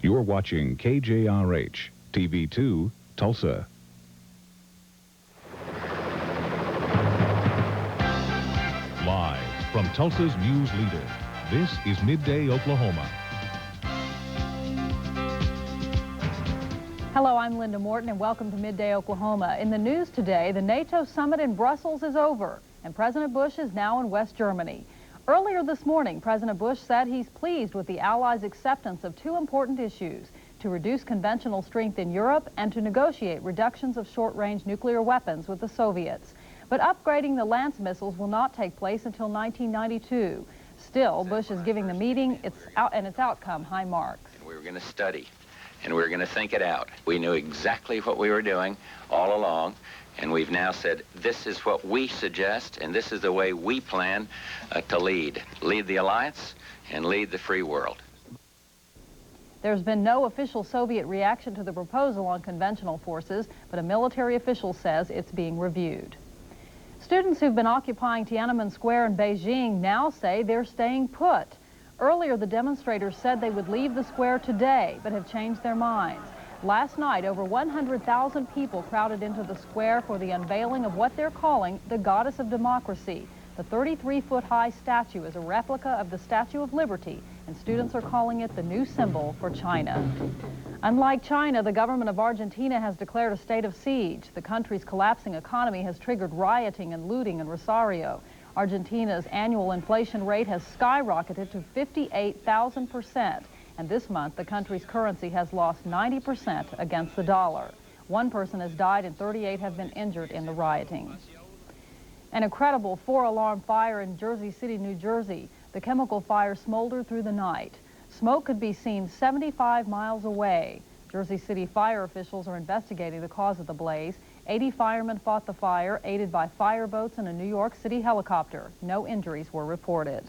You're watching KJRH TV 2, Tulsa. Live from Tulsa's news leader, this is Midday Oklahoma. Hello, I'm Linda Morton, and welcome to Midday Oklahoma. In the news today, the NATO summit in Brussels is over, and President Bush is now in West Germany. Earlier this morning, President Bush said he's pleased with the Allies' acceptance of two important issues: to reduce conventional strength in Europe and to negotiate reductions of short-range nuclear weapons with the Soviets. But upgrading the Lance missiles will not take place until 1992. Still, Bush is giving the meeting its outcome high marks. We were going to study, and we were going to think it out. We knew exactly what we were doing all along, and we've now said, this is what we suggest, and this is the way we plan to lead the alliance and lead the free world. There's been no official Soviet reaction to the proposal on conventional forces, but a military official says it's being reviewed. Students who've been occupying Tiananmen Square in Beijing now say they're staying put. Earlier, the demonstrators said they would leave the square today, but have changed their minds. Last night, over 100,000 people crowded into the square for the unveiling of what they're calling the Goddess of Democracy. The 33-foot-high statue is a replica of the Statue of Liberty, and students are calling it the new symbol for China. Unlike China, the government of Argentina has declared a state of siege. The country's collapsing economy has triggered rioting and looting in Rosario. Argentina's annual inflation rate has skyrocketed to 58,000%. And this month, the country's currency has lost 90% against the dollar. One person has died and 38 have been injured in the rioting. An incredible 4-alarm fire in Jersey City, New Jersey. The chemical fire smoldered through the night. Smoke could be seen 75 miles away. Jersey City fire officials are investigating the cause of the blaze. 80 firemen fought the fire, aided by fireboats and a New York City helicopter. No injuries were reported.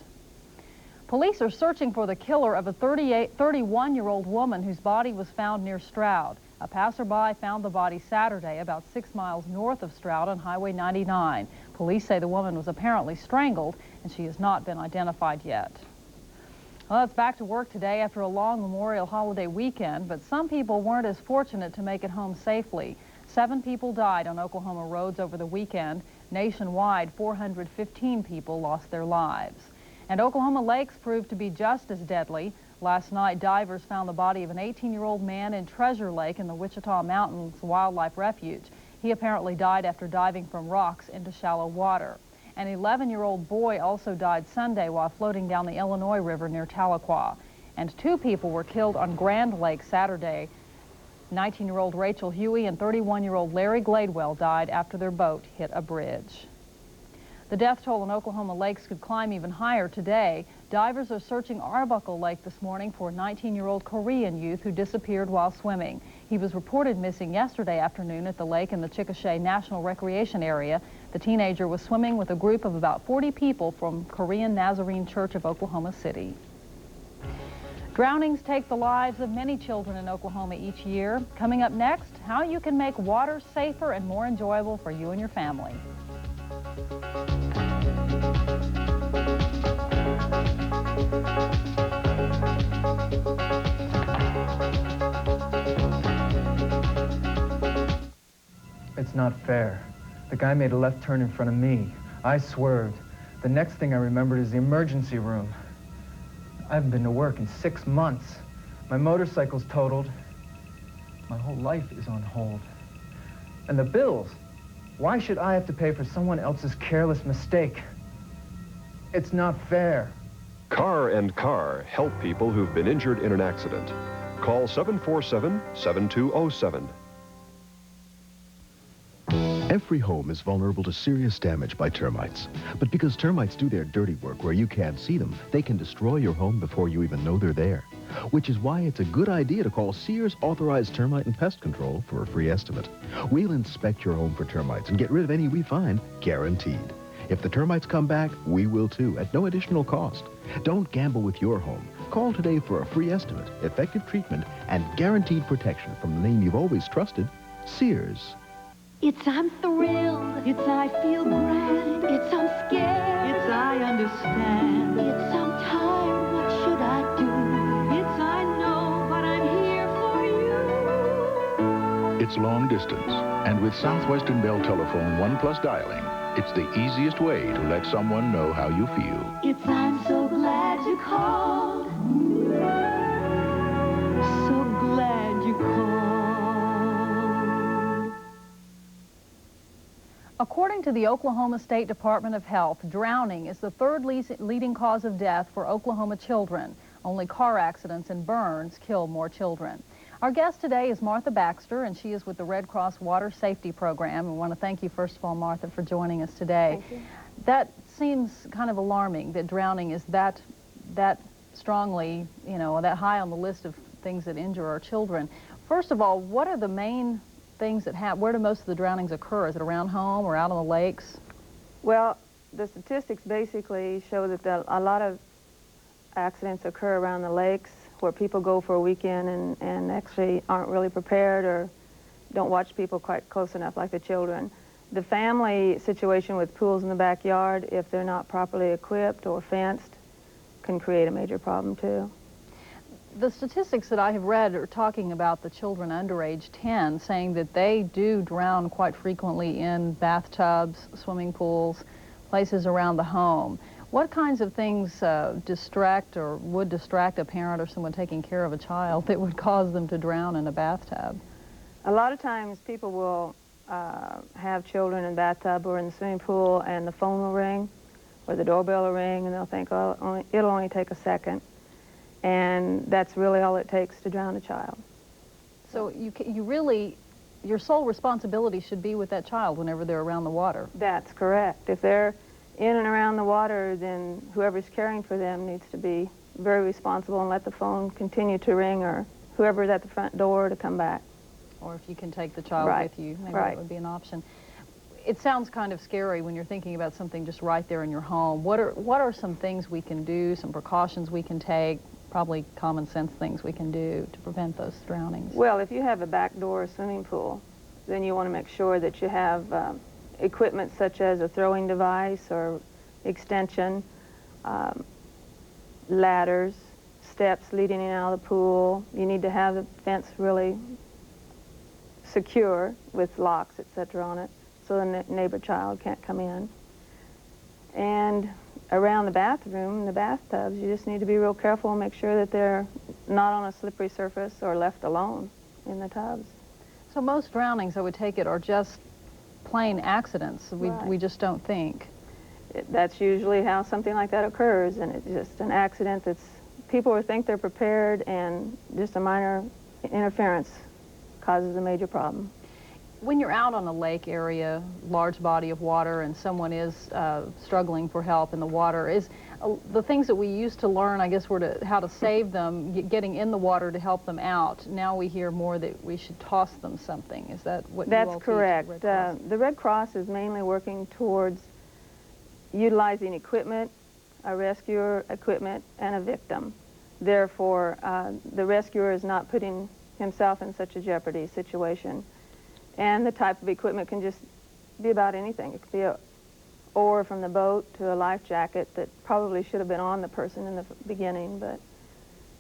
Police are searching for the killer of a 31-year-old woman whose body was found near Stroud. A passerby found the body Saturday about 6 miles north of Stroud on Highway 99. Police say the woman was apparently strangled, and she has not been identified yet. Well, it's back to work today after a long Memorial holiday weekend, but some people weren't as fortunate to make it home safely. 7 people died on Oklahoma roads over the weekend. Nationwide, 415 people lost their lives. And Oklahoma lakes proved to be just as deadly. Last night, divers found the body of an 18-year-old man in Treasure Lake in the Wichita Mountains Wildlife Refuge. He apparently died after diving from rocks into shallow water. An 11-year-old boy also died Sunday while floating down the Illinois River near Tahlequah. And 2 people were killed on Grand Lake Saturday. 19-year-old Rachel Huey and 31-year-old Larry Gladwell died after their boat hit a bridge. The death toll in Oklahoma lakes could climb even higher today. Divers are searching Arbuckle Lake this morning for a 19-year-old Korean youth who disappeared while swimming. He was reported missing yesterday afternoon at the lake in the Chickasha National Recreation Area. The teenager was swimming with a group of about 40 people from Korean Nazarene Church of Oklahoma City. Drownings take the lives of many children in Oklahoma each year. Coming up next, how you can make water safer and more enjoyable for you and your family. It's not fair. The guy made a left turn in front of me. I swerved. The next thing I remembered is the emergency room. I haven't been to work in 6 months. My motorcycle's totaled. My whole life is on hold. And the bills. Why should I have to pay for someone else's careless mistake? It's not fair. Car and Car help people who've been injured in an accident. Call 747-7207. Every home is vulnerable to serious damage by termites. But because termites do their dirty work where you can't see them, they can destroy your home before you even know they're there. Which is why it's a good idea to call Sears Authorized Termite and Pest Control for a free estimate. We'll inspect your home for termites and get rid of any we find, guaranteed. If the termites come back, we will too, at no additional cost. Don't gamble with your home. Call today for a free estimate, effective treatment, and guaranteed protection from the name you've always trusted, Sears. It's I'm thrilled. It's I feel grand. It's I'm scared. It's I understand. It's I'm tired. What should I do? It's I know, but I'm here. it's long distance. And with Southwestern Bell Telephone 1 Plus dialing, it's the easiest way to let someone know how you feel. It's I'm so glad you called. So glad you called. According to the Oklahoma State Department of Health, drowning is the third leading cause of death for Oklahoma children. Only car accidents and burns kill more children. Our guest today is Martha Baxter, and she is with the Red Cross Water Safety Program. We want to thank you, first of all, Martha, for joining us today. Thank you. That seems kind of alarming, that drowning is that strongly, you know, that high on the list of things that injure our children. First of all, what are the main things that happen? Where do most of the drownings occur? Is it around home or out on the lakes? Well, the statistics basically show that a lot of accidents occur around the lakes where people go for a weekend and actually aren't really prepared or don't watch people quite close enough, like the children. The family situation with pools in the backyard, if they're not properly equipped or fenced, can create a major problem too. The statistics that I have read are talking about the children under age 10, saying that they do drown quite frequently in bathtubs, swimming pools, places around the home. What kinds of things distract or would distract a parent or someone taking care of a child that would cause them to drown in a bathtub? A lot of times people will have children in the bathtub or in the swimming pool, and the phone will ring or the doorbell will ring, and they'll think, oh, it'll only take a second. And that's really all it takes to drown a child. So you really, your sole responsibility should be with that child whenever they're around the water. That's correct. If they're in and around the water, then whoever's caring for them needs to be very responsible and let the phone continue to ring, or whoever's at the front door to come back. Or if you can take the child with you, maybe that would be an option. It sounds kind of scary when you're thinking about something just right there in your home. What are some things we can do, some precautions we can take, probably common sense things we can do to prevent those drownings? Well, if you have a back door swimming pool, then you want to make sure that you have equipment such as a throwing device or extension, ladders, steps leading in and out of the pool. You need to have the fence really secure with locks, etc. on it, so the neighbor child can't come in. And around the bathroom, the bathtubs, you just need to be real careful and make sure that they're not on a slippery surface or left alone in the tubs. So most drownings, I would take it, are just plain accidents. We just don't think. That's usually how something like that occurs, and it's just an accident that's, people would think they're prepared, and just a minor interference causes a major problem. When you're out on a lake area, large body of water, and someone is struggling for help in the water, is the things that we used to learn, I guess, were how to save them, getting in the water to help them out. Now we hear more that we should toss them something. Is that what you all teach? That's correct. The Red Cross is mainly working towards utilizing equipment, a rescuer equipment, and a victim. Therefore, the rescuer is not putting himself in such a jeopardy situation. And the type of equipment can just be about anything. It could be an oar from the boat to a life jacket that probably should have been on the person in the beginning, but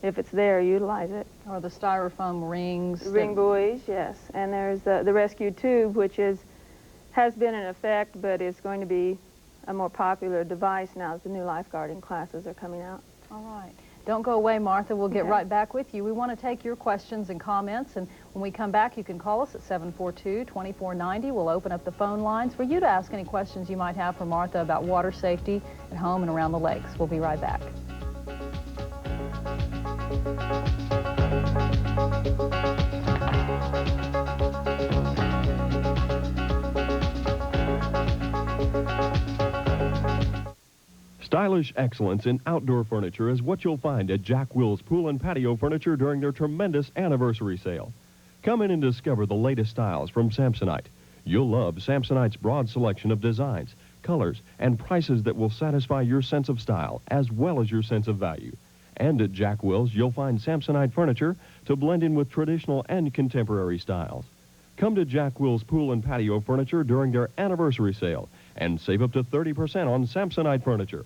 if it's there, utilize it. Or the styrofoam rings. Ring buoys, yes. And there's the rescue tube, which has been in effect, but is going to be a more popular device now as the new lifeguarding classes are coming out. All right. Don't go away, Martha. We'll get right back with you. We want to take your questions and comments, and when we come back, you can call us at 742-2490. We'll open up the phone lines for you to ask any questions you might have for Martha about water safety at home and around the lakes. We'll be right back. Stylish excellence in outdoor furniture is what you'll find at Jack Will's Pool and Patio Furniture during their tremendous anniversary sale. Come in and discover the latest styles from Samsonite. You'll love Samsonite's broad selection of designs, colors, and prices that will satisfy your sense of style as well as your sense of value. And at Jack Will's, you'll find Samsonite furniture to blend in with traditional and contemporary styles. Come to Jack Will's Pool and Patio Furniture during their anniversary sale and save up to 30% on Samsonite furniture.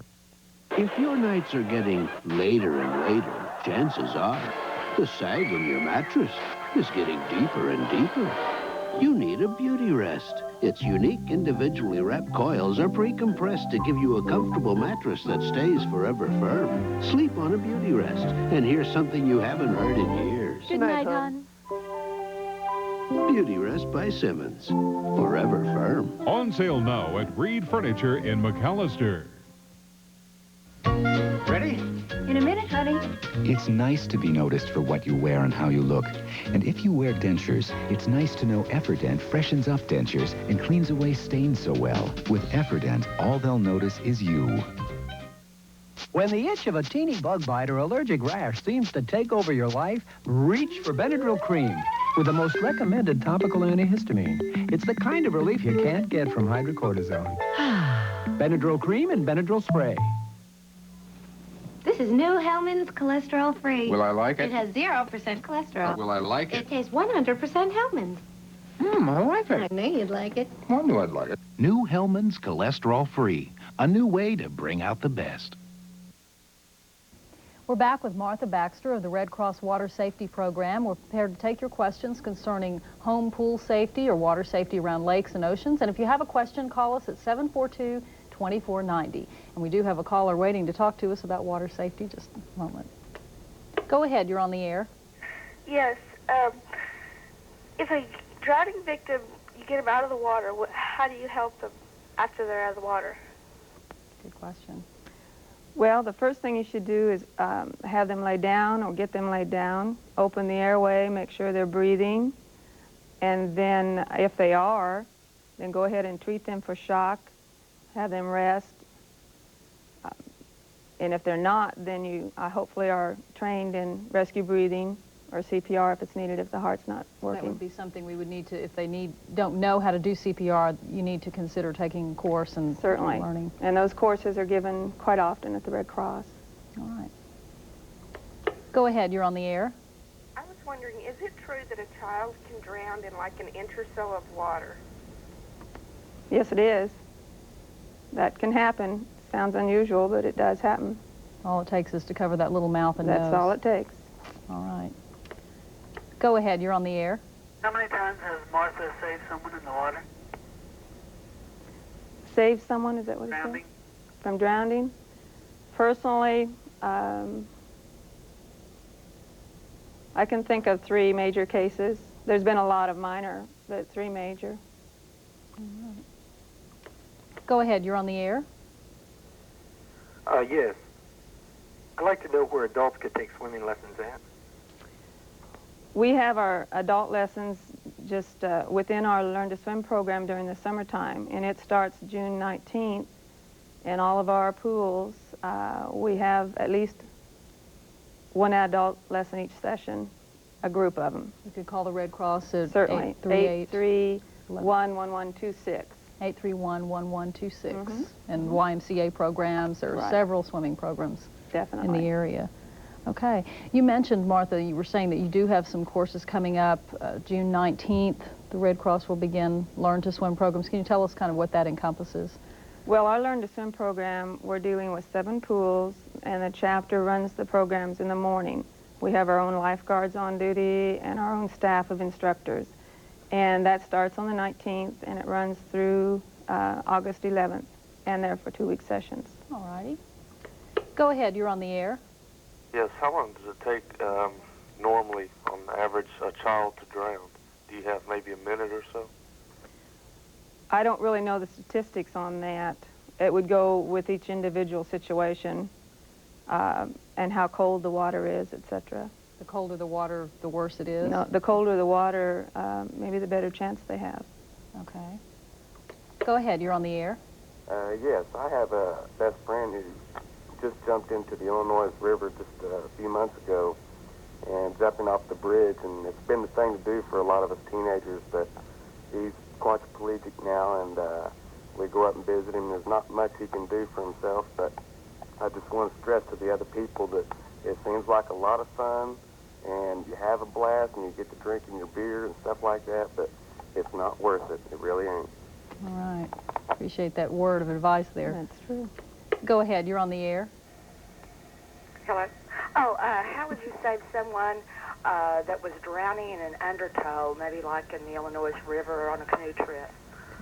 If your nights are getting later and later, chances are the sag in your mattress is getting deeper and deeper. You need a beauty rest. Its unique, individually wrapped coils are pre-compressed to give you a comfortable mattress that stays forever firm. Sleep on a beauty rest, and hear something you haven't heard in years. Good night, hon. Beauty Rest by Simmons. Forever firm. On sale now at Reed Furniture in McAllister. Ready? In a minute, honey. It's nice to be noticed for what you wear and how you look. And if you wear dentures, it's nice to know Efferdent freshens up dentures and cleans away stains so well. With Efferdent, all they'll notice is you. When the itch of a teeny bug bite or allergic rash seems to take over your life, reach for Benadryl Cream with the most recommended topical antihistamine. It's the kind of relief you can't get from hydrocortisone. Benadryl Cream and Benadryl Spray. This is new Hellman's cholesterol free. Will I like it? It has 0% cholesterol. Will I like it? It tastes 100% Hellman's. I like it. I knew you'd like it. I knew I'd like it. New Hellman's Cholesterol Free. A new way to bring out the best. We're back with Martha Baxter of the Red Cross Water Safety Program. We're prepared to take your questions concerning home pool safety or water safety around lakes and oceans. And if you have a question, call us at 742-2490. And we do have a caller waiting to talk to us about water safety. Just a moment. Go ahead, you're on the air. Yes. If a drowning victim, you get them out of the water, how do you help them after they're out of the water? Good question. Well, the first thing you should do is have them lay down or get them laid down, open the airway, make sure they're breathing, and then if they are, then go ahead and treat them for shock, have them rest, and if they're not, then you hopefully are trained in rescue breathing or CPR if it's needed, if the heart's not working. That would be something we would need to, if they don't know how to do CPR, you need to consider taking a course and certainly learning. And those courses are given quite often at the Red Cross. All right. Go ahead, you're on the air. I was wondering, is it true that a child can drown in like an inch or so of water? Yes, it is. That can happen. Sounds unusual, but it does happen. All it takes is to cover that little mouth and nose. That's all it takes. All right. Go ahead, you're on the air. How many times has Martha saved someone in the water? Saved someone, is that what it said? Drowning? From drowning? Personally, I can think of 3 major cases. There's been a lot of minor, but 3 major. All right. Go ahead, you're on the air. Yes. I'd like to know where adults could take swimming lessons at. We have our adult lessons just within our Learn to Swim program during the summertime, and it starts June 19th. In all of our pools, we have at least 1 adult lesson each session, a group of them. You could call the Red Cross at certainly 838-1126. 831-1126. And YMCA programs. There are several swimming programs in the area. Okay. You mentioned, Martha, you were saying that you do have some courses coming up. June 19th, the Red Cross will begin Learn to Swim programs. Can you tell us kind of what that encompasses? Well, our Learn to Swim program, we're dealing with 7 pools, and the chapter runs the programs in the morning. We have our own lifeguards on duty and our own staff of instructors. And that starts on the 19th, and it runs through August 11th, and they're for 2-week sessions. All righty. Go ahead, you're on the air. Yes, how long does it take normally, on average, a child to drown? Do you have maybe a minute or so? I don't really know the statistics on that. It would go with each individual situation and how cold the water is, etc. The colder the water, the worse it is? No, the colder the water, maybe the better chance they have. Okay. Go ahead, you're on the air. Yes, I have a best friend who just jumped into the Illinois River just a few months ago and jumping off the bridge, and it's been the thing to do for a lot of us teenagers, but he's quadriplegic now, and we go up and visit him. There's not much he can do for himself, but I just want to stress to the other people that it seems like a lot of fun, and you have a blast, and you get to drinking your beer and stuff like that, but it's not worth it. It really ain't. All right. Appreciate that word of advice there. That's true. Go ahead, you're on the air. Hello. Oh, how would you save someone that was drowning in an undertow, maybe like in the Illinois River or on a canoe trip?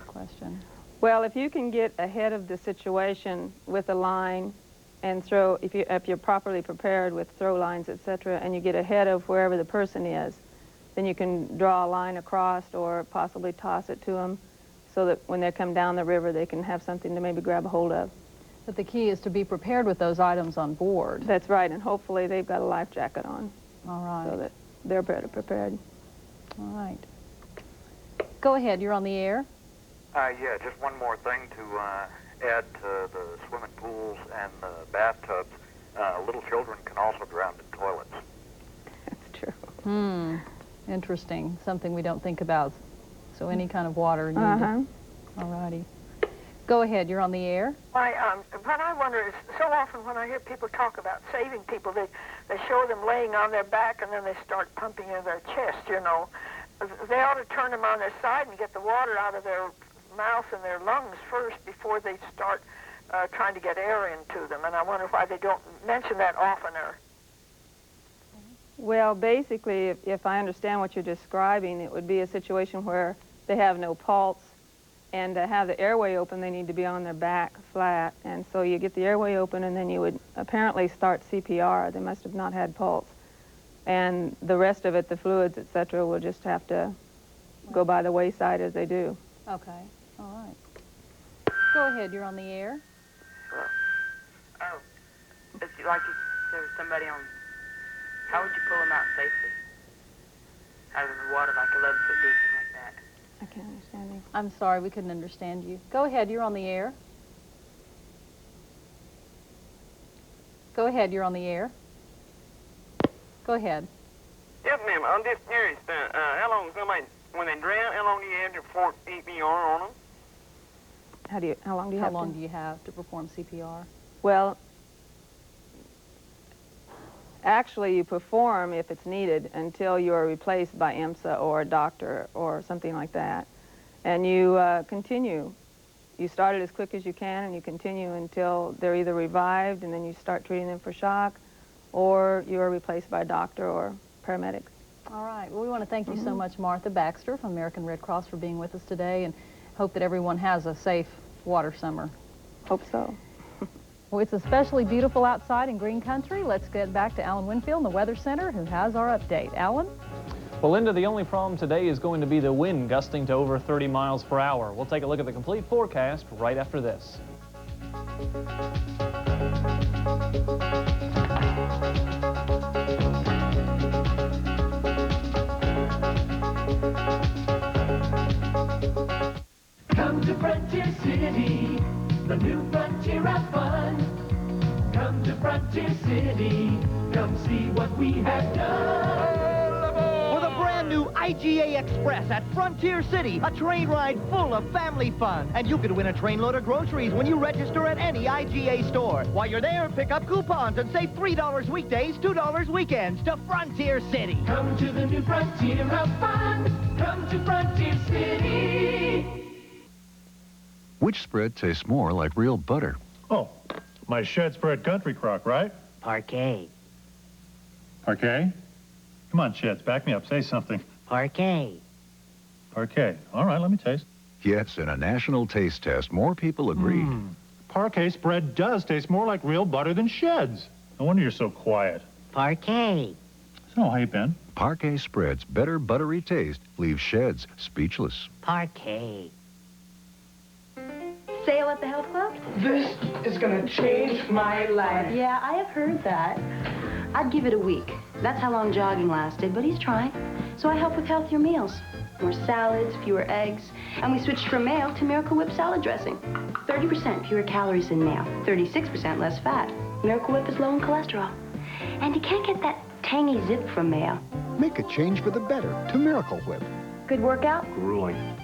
Question. Well, if you can get ahead of the situation with a line and throw, if you're properly prepared with throw lines, etc., and you get ahead of wherever the person is, then you can draw a line across or possibly toss it to them so that when they come down the river, they can have something to maybe grab a hold of. But the key is to be prepared with those items on board. That's right, and hopefully they've got a life jacket on. All right. So that they're better prepared. All right. Go ahead, you're on the air. Yeah, just one more thing to add to the swimming pools and the bathtubs. Little children can also drown in toilets. That's true. Interesting. Something we don't think about. So any kind of water needed. All righty. Go ahead, you're on the air. What I wonder is, so often when I hear people talk about saving people, they show them laying on their back and then they start pumping in their chest, you know. They ought to turn them on their side and get the water out of their mouth and their lungs first before they start trying to get air into them. And I wonder why they don't mention that oftener. Well, basically, if I understand what you're describing, it would be a situation where they have no pulse, and to have the airway open, they need to be on their back flat. And so you get the airway open, and then you would apparently start CPR. They must have not had pulse. And the rest of it, the fluids, etc., will just have to go by the wayside as they do. Okay. All right. Go ahead, you're on the air. Oh, it's like if there was somebody on, how would you pull them out safely? Out of the water, like 11 foot deep, like that? I can't understand you. I'm sorry, we couldn't understand you. Go ahead, you're on the air. Go ahead, you're on the air. Go ahead. Yes, ma'am. I'm just curious. How long somebody, when they drown, how long do you have to perform CPR on them? How long do you have to? How long do you have to perform CPR? Well, actually, you perform, if it's needed, until you are replaced by IMSA or a doctor or something like that. And you continue. You start it as quick as you can, and you continue until they're either revived, and then you start treating them for shock, or you are replaced by a doctor or paramedics. All right. Well, we want to thank you so much, Martha Baxter from American Red Cross, for being with us today, and hope that everyone has a safe water summer. Hope so. Well, it's especially beautiful outside in green country. Let's get back to Alan Winfield in the Weather Center, who has our update. Alan? Well, Linda, the only problem today is going to be the wind gusting to over 30 miles per hour. We'll take a look at the complete forecast right after this. Come to Frontier City, the new frontier of fun. Come to Frontier City, come see what we have done. With a brand new IGA Express at Frontier City, a train ride full of family fun. And you could win a trainload of groceries when you register at any IGA store. While you're there, pick up coupons and save $3 weekdays, $2 weekends to Frontier City. Come to the new frontier of fun. Come to Frontier City. Which spread tastes more like real butter? Oh, my shed spread country crock, right? Parquet. Parquet? Come on, Sheds, back me up. Say something. Parquet. Parquet. All right, let me taste. Yes, in a national taste test, more people agreed. Parquet spread does taste more like real butter than Sheds. No wonder you're so quiet. Parquet. So, how you been? Parquet spread's better buttery taste leaves Sheds speechless. Parquet. Sale at the health club? This is going to change my life. Yeah, I have heard that. I'd give it a week. That's how long jogging lasted, but he's trying. So I help with healthier meals. More salads, fewer eggs, and we switched from mayo to Miracle Whip salad dressing. 30% fewer calories than mayo, 36% less fat. Miracle Whip is low in cholesterol. And you can't get that tangy zip from mayo. Make a change for the better to Miracle Whip. Good workout? Grueling.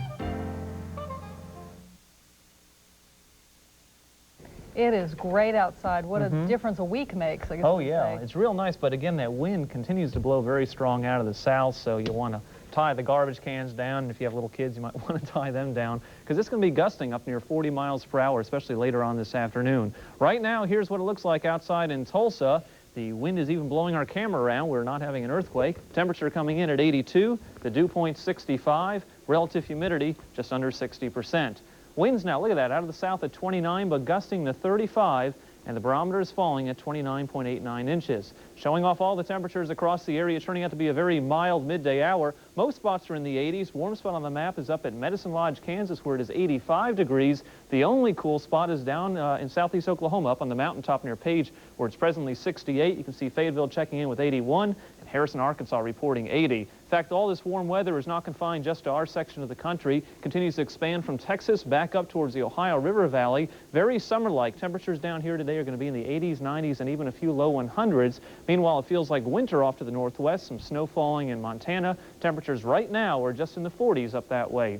It is great outside. What a difference a week makes, I guess. Oh, yeah. It's real nice, but again, that wind continues to blow very strong out of the south, so you want to tie the garbage cans down. And if you have little kids, you might want to tie them down, because it's going to be gusting up near 40 miles per hour, especially later on this afternoon. Right now, here's what it looks like outside in Tulsa. The wind is even blowing our camera around. We're not having an earthquake. Temperature coming in at 82, the dew point 65, relative humidity just under 60%. Winds now, look at that, out of the south at 29, but gusting to 35, and the barometer is falling at 29.89 inches. Showing off all the temperatures across the area, turning out to be a very mild midday hour. Most spots are in the 80s. Warm spot on the map is up at Medicine Lodge, Kansas, where it is 85 degrees. The only cool spot is down in southeast Oklahoma, up on the mountaintop near Page, where it's presently 68. You can see Fayetteville checking in with 81, and Harrison, Arkansas reporting 80. In fact, all this warm weather is not confined just to our section of the country. It continues to expand from Texas back up towards the Ohio River Valley. Very summer-like. Temperatures down here today are going to be in the 80s, 90s, and even a few low 100s. Meanwhile, it feels like winter off to the northwest. Some snow falling in Montana. Temperatures right now are just in the 40s up that way.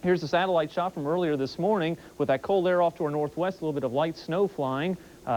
Here's a satellite shot from earlier this morning with that cold air off to our northwest, a little bit of light snow flying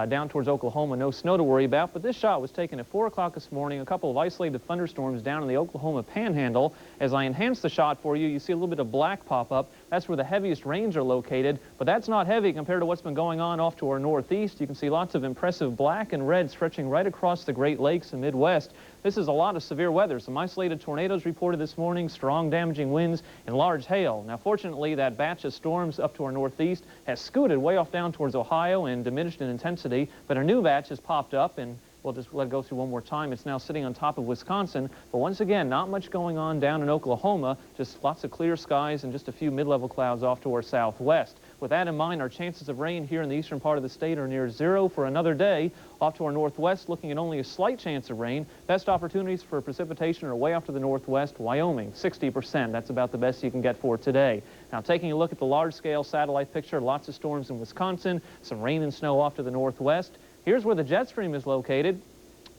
down towards Oklahoma. No snow to worry about, but this shot was taken at 4 o'clock this morning. A couple of isolated thunderstorms down in the Oklahoma Panhandle. As I enhance the shot for you, you see a little bit of black pop up. That's where the heaviest rains are located, but that's not heavy compared to what's been going on off to our northeast. You can see lots of impressive black and red stretching right across the Great Lakes and Midwest. This is a lot of severe weather. Some isolated tornadoes reported this morning, strong damaging winds, and large hail. Now, fortunately, that batch of storms up to our northeast has scooted way off down towards Ohio and diminished in intensity, but a new batch has popped up, and we'll just let it go through one more time. It's now sitting on top of Wisconsin, but once again, not much going on down in Oklahoma, just lots of clear skies and just a few mid-level clouds off to our southwest. With that in mind, our chances of rain here in the eastern part of the state are near zero for another day. Off to our northwest, looking at only a slight chance of rain. Best opportunities for precipitation are way off to the northwest. Wyoming, 60%. That's about the best you can get for today. Now, taking a look at the large-scale satellite picture, lots of storms in Wisconsin, some rain and snow off to the northwest. Here's where the jet stream is located,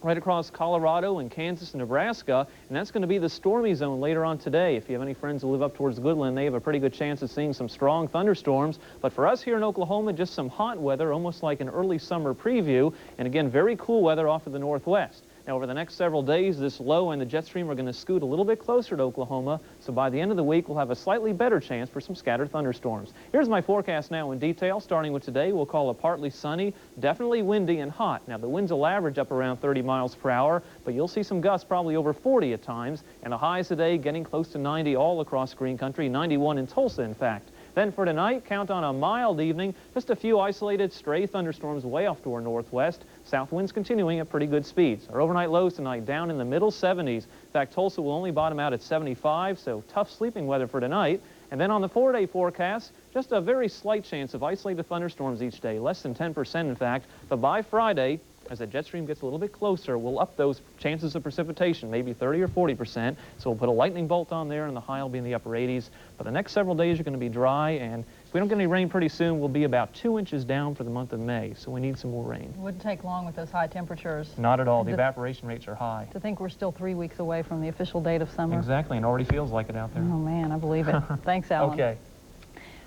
right across Colorado and Kansas and Nebraska, and that's going to be the stormy zone later on today. If you have any friends who live up towards Goodland, they have a pretty good chance of seeing some strong thunderstorms. But for us here in Oklahoma, just some hot weather, almost like an early summer preview, and again, very cool weather off to the northwest. Now, over the next several days, this low and the jet stream are going to scoot a little bit closer to Oklahoma, so by the end of the week, we'll have a slightly better chance for some scattered thunderstorms. Here's my forecast now in detail. Starting with today, we'll call it partly sunny, definitely windy and hot. Now, the winds will average up around 30 miles per hour, but you'll see some gusts probably over 40 at times, and the highs today getting close to 90 all across green country, 91 in Tulsa, in fact. Then for tonight, count on a mild evening, just a few isolated stray thunderstorms way off to our northwest. South winds continuing at pretty good speeds. Our overnight lows tonight down in the middle 70s. In fact, Tulsa will only bottom out at 75, so tough sleeping weather for tonight. And then on the 4-day forecast, just a very slight chance of isolated thunderstorms each day, less than 10% in fact. But by Friday, as the jet stream gets a little bit closer, we'll up those chances of precipitation, maybe 30 or 40%. So we'll put a lightning bolt on there, and the high will be in the upper 80s. But the next several days are going to be dry, and if we don't get any rain pretty soon, we'll be about 2 inches down for the month of May. So we need some more rain. It wouldn't take long with those high temperatures. Not at all. The evaporation rates are high. To think we're still 3 weeks away from the official date of summer. Exactly, and already feels like it out there. Oh, man, I believe it. Thanks, Alan. Okay.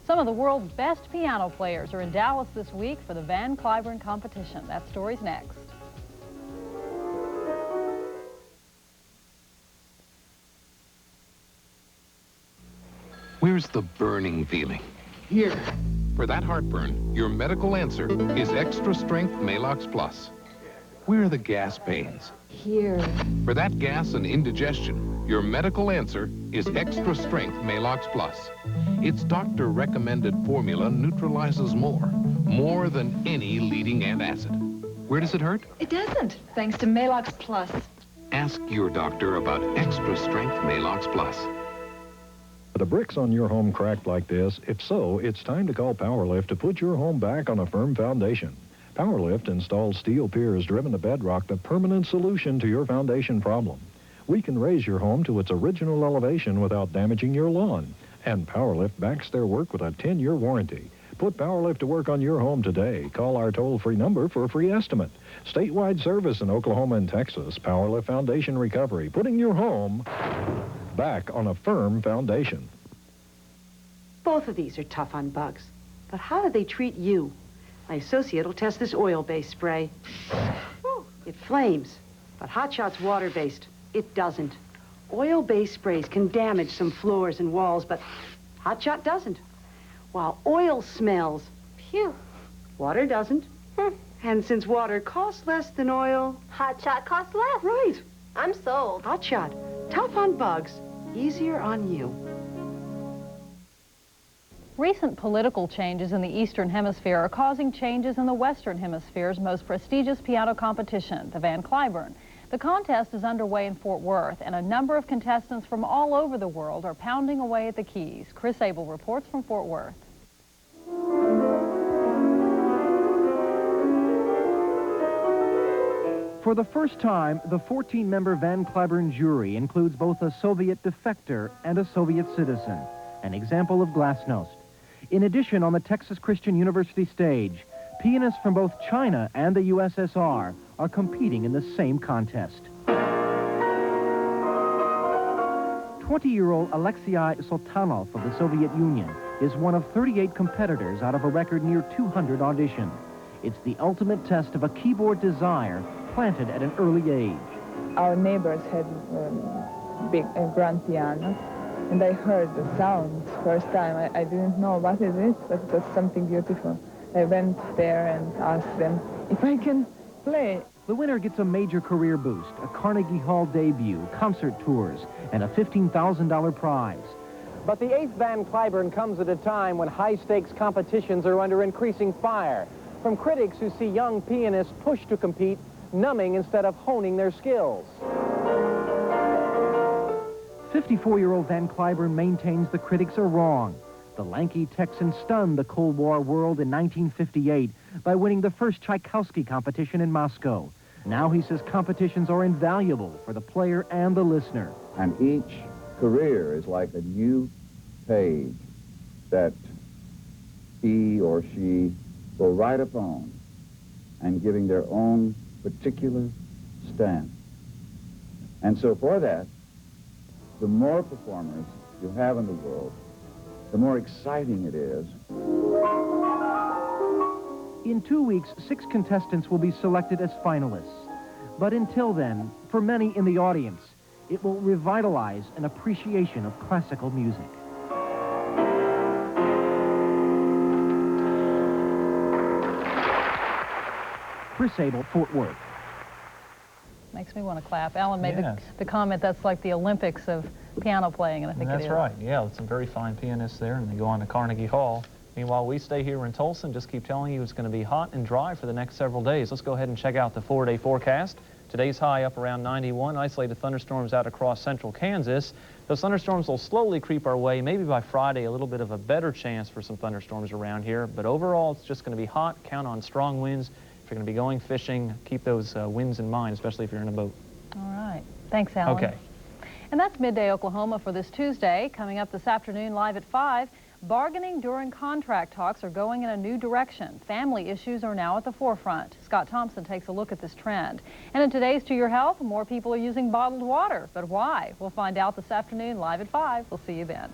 Some of the world's best piano players are in Dallas this week for the Van Cliburn competition. That story's next. Where's the burning feeling? Here. For that heartburn, your medical answer is Extra Strength Malox Plus. Where are the gas pains? Here. For that gas and indigestion, your medical answer is Extra Strength Malox Plus. Its doctor-recommended formula neutralizes more than any leading antacid. Where does it hurt? It doesn't, thanks to Malox Plus. Ask your doctor about Extra Strength Malox Plus. Are the bricks on your home cracked like this? If so, it's time to call PowerLift to put your home back on a firm foundation. PowerLift installs steel piers driven to bedrock, the permanent solution to your foundation problem. We can raise your home to its original elevation without damaging your lawn. And PowerLift backs their work with a 10-year warranty. Put PowerLift to work on your home today. Call our toll-free number for a free estimate. Statewide service in Oklahoma and Texas. PowerLift Foundation Recovery, putting your home back on a firm foundation. Both of these are tough on bugs. But how do they treat you? My associate will test this oil-based spray. It flames, but Hot Shot's water-based. It doesn't. Oil-based sprays can damage some floors and walls, but Hot Shot doesn't. While oil smells, phew, water doesn't. And since water costs less than oil... Hot shot costs less. Right. I'm sold. Hot shot. Tough on bugs. Easier on you. Recent political changes in the Eastern Hemisphere are causing changes in the Western Hemisphere's most prestigious piano competition, the Van Cliburn. The contest is underway in Fort Worth, and a number of contestants from all over the world are pounding away at the keys. Chris Abel reports from Fort Worth. For the first time, the 14-member Van Cliburn jury includes both a Soviet defector and a Soviet citizen, an example of glasnost. In addition, on the Texas Christian University stage, pianists from both China and the USSR are competing in the same contest. 20-year-old Alexei Sultanov of the Soviet Union is one of 38 competitors out of a record near 200 auditioned. It's the ultimate test of a keyboard desire planted at an early age. Our neighbors had big grand piano, and I heard the sounds first time. I didn't know what is it, but it was something beautiful. I went there and asked them if I can play. The winner gets a major career boost, a Carnegie Hall debut, concert tours, and a $15,000 prize. But the 8th Van Cliburn comes at a time when high-stakes competitions are under increasing fire from critics who see young pianists pushed to compete, numbing instead of honing their skills. 54-year-old Van Cliburn maintains the critics are wrong. The lanky Texan stunned the Cold War world in 1958 by winning the first Tchaikovsky competition in Moscow. Now he says competitions are invaluable for the player and the listener. And each career is like a new page that he or she will write upon and giving their own particular stamp. And so for that, the more performers you have in the world, the more exciting it is. In 2 weeks, 6 contestants will be selected as finalists. But until then, for many in the audience, it will revitalize an appreciation of classical music. Chris Abel, Fort Worth. Makes me want to clap. Alan made the comment that's like the Olympics of piano playing, and I think it is. That's right. Yeah, some very fine pianists there, and they go on to Carnegie Hall. Meanwhile, we stay here in Tulsa and just keep telling you it's going to be hot and dry for the next several days. Let's go ahead and check out the 4-day forecast. Today's high up around 91. Isolated thunderstorms out across central Kansas. Those thunderstorms will slowly creep our way. Maybe by Friday, a little bit of a better chance for some thunderstorms around here. But overall, it's just going to be hot. Count on strong winds. If you're going to be going fishing, keep those winds in mind, especially if you're in a boat. All right. Thanks, Alan. Okay. And that's Midday Oklahoma for this Tuesday. Coming up this afternoon live at 5, bargaining during contract talks are going in a new direction. Family issues are now at the forefront. Scott Thompson takes a look at this trend. And in today's To Your Health, more people are using bottled water. But why? We'll find out this afternoon live at 5. We'll see you then.